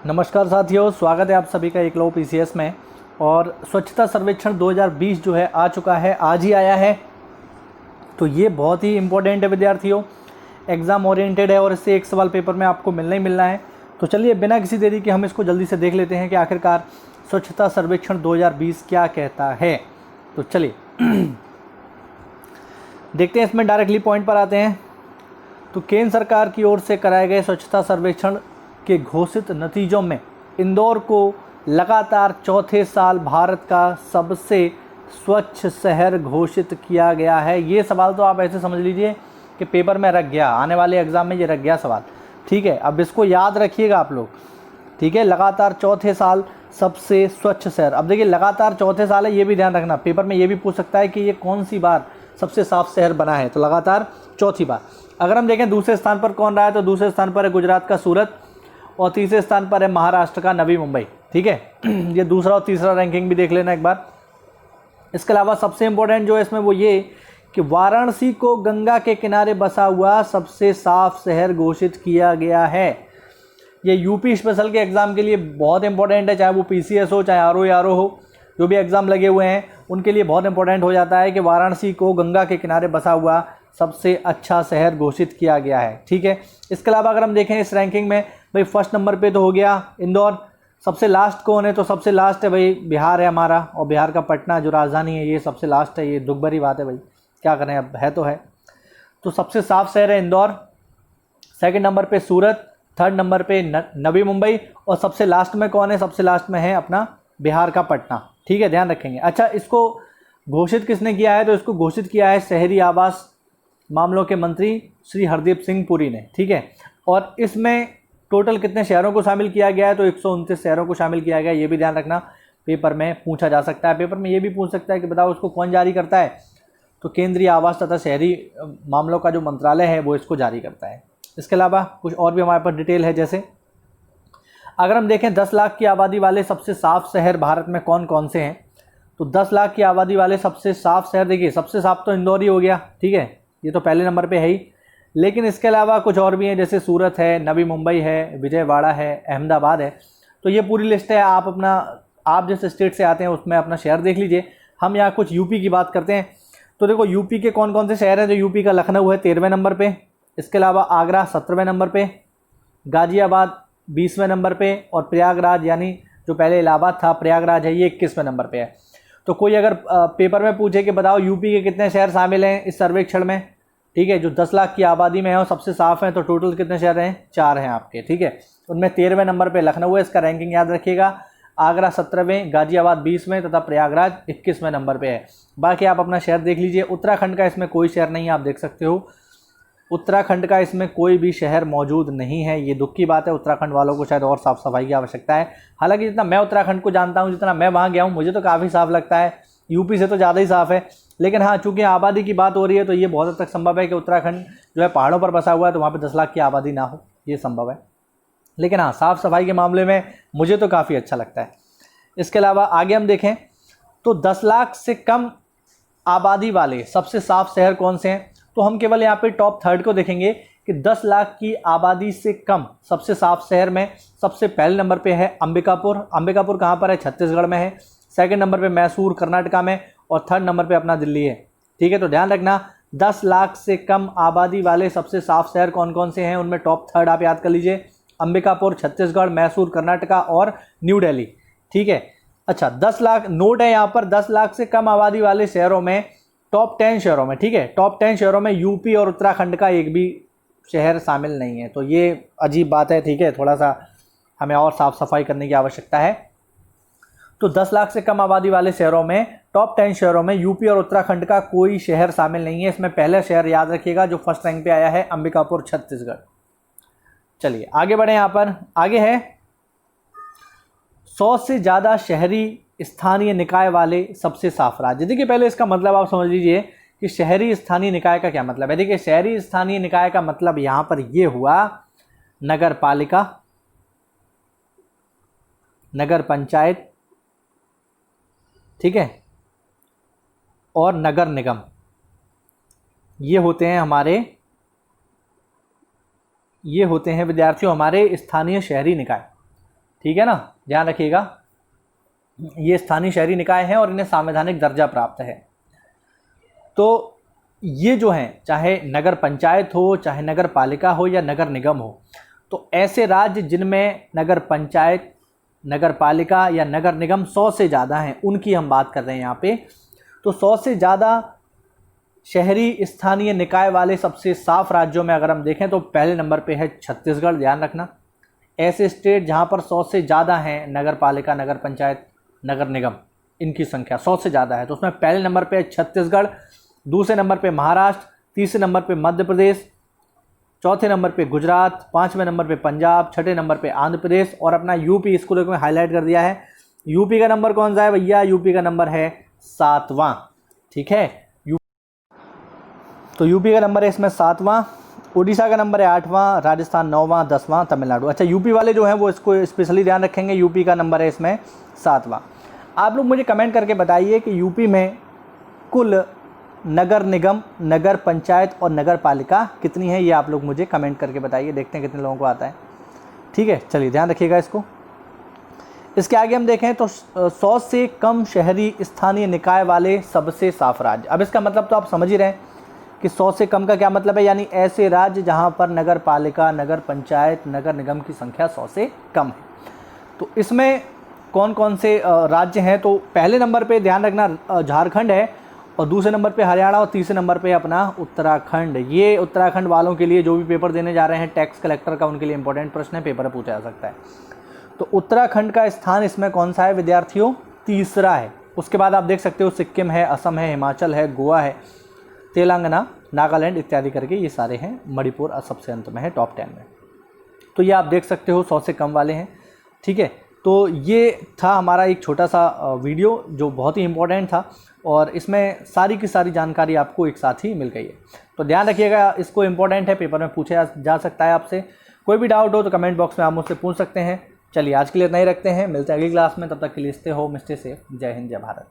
नमस्कार साथियों, स्वागत है आप सभी का एकलव्य पीसीएस में। और स्वच्छता सर्वेक्षण 2020 जो है आ चुका है, आज ही आया है। तो ये बहुत ही इम्पोर्टेंट है विद्यार्थियों, एग्ज़ाम ओरिएंटेड है और इससे एक सवाल पेपर में आपको मिलना ही मिलना है। तो चलिए बिना किसी देरी के हम इसको जल्दी से देख लेते हैं कि आखिरकार स्वच्छता सर्वेक्षण 2020 क्या कहता है। तो चलिए देखते हैं, इसमें डायरेक्टली पॉइंट पर आते हैं। तो केंद्र सरकार की ओर से कराए गए स्वच्छता सर्वेक्षण के घोषित नतीजों में इंदौर को लगातार चौथे साल भारत का सबसे स्वच्छ शहर घोषित किया गया है। ये सवाल तो आप ऐसे समझ लीजिए कि पेपर में रख गया, आने वाले एग्ज़ाम में ये रख गया सवाल, ठीक है। अब इसको याद रखिएगा आप लोग, ठीक है। लगातार चौथे साल सबसे स्वच्छ शहर। अब देखिए लगातार चौथे साल है, ये भी ध्यान रखना, पेपर में ये भी पूछ सकता है कि ये कौन सी बार सबसे साफ शहर बना है। तो लगातार चौथी बार। अगर हम देखें दूसरे स्थान पर कौन रहा है, तो दूसरे स्थान पर है गुजरात का सूरत और तीसरे स्थान पर है महाराष्ट्र का नवी मुंबई, ठीक है। ये दूसरा और तीसरा रैंकिंग भी देख लेना एक बार। इसके अलावा सबसे इम्पोर्टेंट जो है इसमें वो ये कि वाराणसी को गंगा के किनारे बसा हुआ सबसे साफ शहर घोषित किया गया है। ये यूपी स्पेशल के एग्ज़ाम के लिए बहुत इंपॉर्टेंट है, चाहे वो पीसीएस हो, चाहे आरओ हो, जो भी एग्ज़ाम लगे हुए हैं उनके लिए बहुत इंपॉर्टेंट हो जाता है कि वाराणसी को गंगा के किनारे बसा हुआ सबसे अच्छा शहर घोषित किया गया है, ठीक है। इसके अलावा अगर हम देखें इस रैंकिंग में, भाई फर्स्ट नंबर पे तो हो गया इंदौर, सबसे लास्ट कौन है, तो सबसे लास्ट है भाई बिहार है हमारा, और बिहार का पटना जो राजधानी है ये सबसे लास्ट है। ये दुख भरी बात है भाई, क्या करें, अब है तो है। तो सबसे साफ शहर है इंदौर, सेकंड नंबर पे सूरत, थर्ड नंबर पे नवी मुंबई, और सबसे लास्ट में कौन है, सबसे लास्ट में है अपना बिहार का पटना, ठीक है, ध्यान रखेंगे। अच्छा, इसको घोषित किसने किया है, तो इसको घोषित किया है शहरी आवास मामलों के मंत्री श्री हरदीप सिंह पुरी ने, ठीक है। और इसमें टोटल कितने शहरों को शामिल किया गया है, तो 129 शहरों को शामिल किया गया है। ये भी ध्यान रखना, पेपर में पूछा जा सकता है। पेपर में ये भी पूछ सकता है कि बताओ उसको कौन जारी करता है, तो केंद्रीय आवास तथा शहरी मामलों का जो मंत्रालय है वो इसको जारी करता है। इसके अलावा कुछ और भी हमारे पास डिटेल है, जैसे अगर हम देखें 10 लाख की आबादी वाले सबसे साफ शहर भारत में कौन कौन से हैं, तो 10 लाख की आबादी वाले सबसे साफ शहर, देखिए सबसे साफ तो इंदौर ही हो गया, ठीक है, ये तो पहले नंबर पे है ही। लेकिन इसके अलावा कुछ और भी हैं, जैसे सूरत है, नवी मुंबई है, विजयवाड़ा है, अहमदाबाद है। तो ये पूरी लिस्ट है, आप जिस स्टेट से आते हैं उसमें अपना शहर देख लीजिए। हम यहाँ कुछ यूपी की बात करते हैं। तो देखो यूपी के कौन कौन से शहर हैं, जो यूपी का लखनऊ है 13वें नंबर पे, इसके अलावा आगरा 17वें नंबर पे, गाजियाबाद 20वें नंबर पे, और प्रयागराज यानी जो पहले इलाहाबाद था प्रयागराज है, ये 21वें नंबर पे है। तो कोई अगर पेपर में पूछे कि बताओ यूपी के कितने शहर शामिल हैं इस सर्वेक्षण में, ठीक है, जो 10 लाख की आबादी में है और सबसे साफ हैं, तो टोटल कितने शहर हैं, 4 हैं आपके, ठीक है। उनमें 13वें नंबर पे लखनऊ है, इसका रैंकिंग याद रखिएगा। आगरा 17वें, गाजियाबाद 20वें तथा प्रयागराज 21वें नंबर पे है। बाकी आप अपना शहर देख लीजिए। उत्तराखंड का इसमें कोई शहर नहीं है, आप देख सकते हो, उत्तराखंड का इसमें कोई भी शहर मौजूद नहीं है। ये दुख की बात है, उत्तराखंड वालों को शायद और साफ़ सफाई की आवश्यकता है। हालांकि जितना मैं उत्तराखंड को जानता हूँ, जितना मैं वहाँ गया हूँ, मुझे तो काफ़ी साफ़ लगता है, यूपी से तो ज़्यादा ही साफ़ है। लेकिन हाँ, चूँकि आबादी की बात हो रही है तो ये बहुत हद तक संभव है कि उत्तराखंड जो है पहाड़ों पर बसा हुआ है, तो वहाँ पर 10 लाख की आबादी ना हो, ये संभव है। लेकिन हाँ, साफ़ सफाई के मामले में मुझे तो काफ़ी अच्छा लगता है। इसके अलावा आगे हम देखें तो 10 लाख से कम आबादी वाले सबसे साफ़ शहर कौन से हैं, तो हम केवल यहाँ पे टॉप थर्ड को देखेंगे कि 10 लाख की आबादी से कम सबसे साफ शहर में सबसे पहले नंबर पे है अंबिकापुर। अंबिकापुर कहाँ पर है, छत्तीसगढ़ में है। सेकंड नंबर पे मैसूर कर्नाटका में, और थर्ड नंबर पे अपना दिल्ली है, ठीक है। तो ध्यान रखना, 10 लाख से कम आबादी वाले सबसे साफ शहर कौन कौन से हैं, उनमें टॉप थर्ड आप याद कर लीजिए, अंबिकापुर, छत्तीसगढ़, मैसूर कर्नाटका और न्यू दिल्ली, ठीक है। अच्छा, 10 लाख नोट है यहाँ पर, 10 लाख से कम आबादी वाले शहरों में टॉप 10 शहरों में, ठीक है, टॉप 10 शहरों में यूपी और उत्तराखंड का एक भी शहर शामिल नहीं है। तो ये अजीब बात है, ठीक है, थोड़ा सा हमें और साफ़ सफाई करने की आवश्यकता है। तो 10 लाख से कम आबादी वाले शहरों में, टॉप 10 शहरों में यूपी और उत्तराखंड का कोई शहर शामिल नहीं है। इसमें पहला शहर याद रखिएगा जो फर्स्ट रैंक पे आया है, अंबिकापुर, छत्तीसगढ़। चलिए आगे बढ़े, यहाँ पर आगे है 100 से ज़्यादा शहरी स्थानीय निकाय वाले सबसे साफ राज्य। देखिए पहले इसका मतलब आप समझ लीजिए कि शहरी स्थानीय निकाय का क्या मतलब है। देखिए शहरी स्थानीय निकाय का मतलब यहाँ पर ये हुआ नगर पालिका, नगर पंचायत, ठीक है, और नगर निगम। ये होते हैं विद्यार्थियों हमारे स्थानीय शहरी निकाय, ठीक है ना, ध्यान रखिएगा। ये स्थानीय शहरी निकाय हैं और इन्हें संवैधानिक दर्जा प्राप्त है। तो ये जो हैं, चाहे नगर पंचायत हो, चाहे नगर पालिका हो या नगर निगम हो, तो ऐसे राज्य जिनमें नगर पंचायत, नगर पालिका या नगर निगम 100 से ज़्यादा हैं, उनकी हम बात कर रहे हैं यहाँ पे। तो 100 से ज़्यादा शहरी स्थानीय निकाय वाले सबसे साफ राज्यों में अगर हम देखें तो पहले नंबर पे है छत्तीसगढ़। ध्यान रखना, ऐसे स्टेट जहाँ पर 100 से ज़्यादा हैं नगर पालिका, नगर पंचायत, नगर निगम, इनकी संख्या 100 से ज़्यादा है, तो उसमें पहले नंबर पे है छत्तीसगढ़, दूसरे नंबर पे महाराष्ट्र, तीसरे नंबर पे मध्य प्रदेश, चौथे नंबर पे गुजरात, पाँचवें नंबर पे पंजाब, छठे नंबर पे आंध्र प्रदेश और अपना यूपी, इसको देखो मैं हाईलाइट कर दिया है। यूपी का नंबर कौन सा है भैया? यूपी का नंबर है 7वां। ठीक है, तो यूपी का नंबर है इसमें 7वां, उड़ीसा का नंबर है 8वां, राजस्थान 9वां, 10वां, तमिलनाडु। अच्छा, यूपी वाले जो हैं वो इसको स्पेशली ध्यान रखेंगे, यूपी का नंबर है इसमें 7वां। आप लोग मुझे कमेंट करके बताइए कि यूपी में कुल नगर निगम, नगर पंचायत और नगर पालिका कितनी है, ये आप लोग मुझे कमेंट करके बताइए, देखते हैं कितने लोगों को आता है। ठीक है, चलिए ध्यान रखिएगा इसको। इसके आगे हम देखें तो 100 से कम शहरी स्थानीय निकाय वाले सबसे साफ राज्य। अब इसका मतलब तो आप समझ ही रहे हैं कि 100 से कम का क्या मतलब है, यानी ऐसे राज्य जहां पर नगर पालिका, नगर पंचायत, नगर निगम की संख्या 100 से कम है। तो इसमें कौन कौन से राज्य हैं? तो पहले नंबर पे ध्यान रखना झारखंड है, और दूसरे नंबर पे हरियाणा, और तीसरे नंबर पे अपना उत्तराखंड। ये उत्तराखंड वालों के लिए जो भी पेपर देने जा रहे हैं टैक्स कलेक्टर का, उनके लिए इंपॉर्टेंट प्रश्न है, पेपर में पूछा जा सकता है। तो उत्तराखंड का स्थान इसमें कौन सा है विद्यार्थियों? तीसरा है। उसके बाद आप देख सकते हो सिक्किम है, असम है, हिमाचल है, गोवा है, तेलंगाना, नागालैंड इत्यादि करके ये सारे हैं। मणिपुर सबसे अंत में है, टॉप 10 में। तो ये आप देख सकते हो 100 से कम वाले हैं। ठीक है, तो ये था हमारा एक छोटा सा वीडियो जो बहुत ही इम्पोर्टेंट था, और इसमें सारी की सारी जानकारी आपको एक साथ ही मिल गई है। तो ध्यान रखिएगा, इसको इम्पोर्टेंट है, पेपर में पूछा जा सकता है आपसे। कोई भी डाउट हो तो कमेंट बॉक्स में आप मुझसे पूछ सकते हैं। चलिए आज के लिए इतना ही रखते हैं, मिलते हैं अगली क्लास में, तब तक के लिए स्टे होम, स्टे सेफ। जय हिंद, जय भारत।